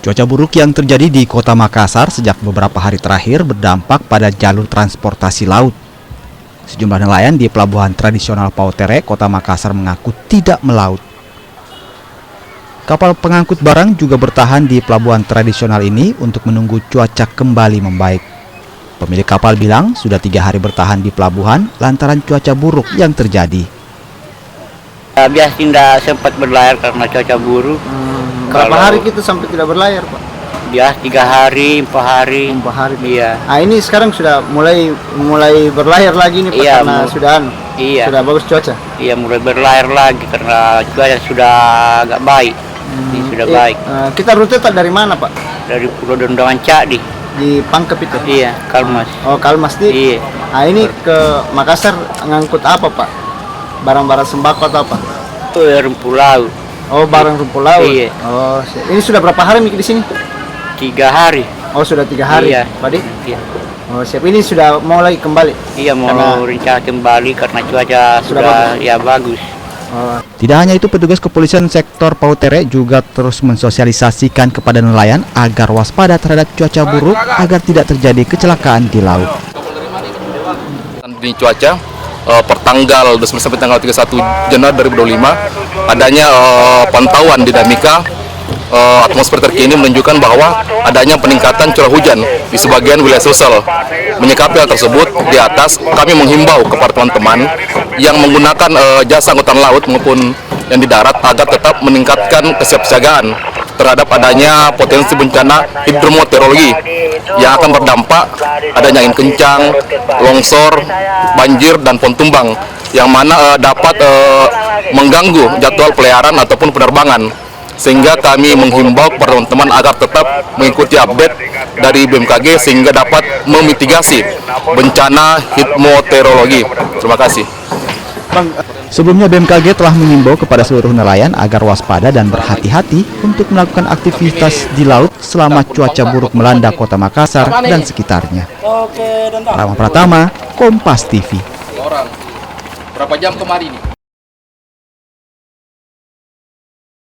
Cuaca buruk yang terjadi di Kota Makassar sejak beberapa hari terakhir berdampak pada jalur transportasi laut. Sejumlah nelayan di pelabuhan tradisional Pautere, Kota Makassar mengaku tidak melaut. Kapal pengangkut barang juga bertahan di pelabuhan tradisional ini untuk menunggu cuaca kembali membaik. Pemilik kapal bilang sudah 3 hari bertahan di pelabuhan lantaran cuaca buruk yang terjadi. Biasa tidak sempat berlayar karena cuaca buruk. Berapa hari kita sampai tidak berlayar, Pak? Biasa 3 hari, 4 hari. 4 hari. Iya. Nah, ini sekarang sudah mulai berlayar lagi nih, Pak, Iya, karena sudah bagus cuaca. Iya, mulai berlayar lagi karena cuaca sudah agak baik. Ini sudah baik. Kita rute dari mana, Pak? Dari Pulau Dondangan Cakdi. Di Pangkep itu? Iya, Kalmas. Oh, Kalmas di. Iya. Nah, ini ke Makassar ngangkut apa, Pak? Barang-barang sembako atau apa? Itu rumput laut. Oh, barang rumput laut. Iya. Oh, ini sudah berapa hari di sini? 3 hari. Oh, sudah 3 hari. Iya. Pak Di? Iya. Oh, siap. Ini sudah mau lagi kembali? Iya, mau rencana kembali karena cuaca sudah bagus. ya bagus. Oh. Tidak hanya itu, petugas kepolisian sektor Pautere juga terus mensosialisasikan kepada nelayan agar waspada terhadap cuaca buruk agar tidak terjadi kecelakaan di laut. Di cuaca pertanggal 29 sampai tanggal 31 Januari 2025 adanya pantauan dinamika atmosfer terkini menunjukkan bahwa adanya peningkatan curah hujan di sebagian wilayah Sulsel. Menyikapi hal tersebut, di atas kami menghimbau kepada teman-teman yang menggunakan jasa angkutan laut maupun yang di darat agar tetap meningkatkan kesiapsiagaan terhadap adanya potensi bencana hidrometeorologi yang akan berdampak adanya angin kencang, longsor, banjir, dan pohon tumbang yang mana dapat mengganggu jadwal peliharaan ataupun penerbangan. Sehingga kami menghimbau kepada teman-teman agar tetap mengikuti update dari BMKG sehingga dapat memitigasi bencana hidrometeorologi. Terima kasih. Sebelumnya BMKG telah mengimbau kepada seluruh nelayan agar waspada dan berhati-hati untuk melakukan aktivitas di laut selama cuaca buruk melanda Kota Makassar dan sekitarnya. Rama Pratama, Kompas TV. Berapa jam kemarin?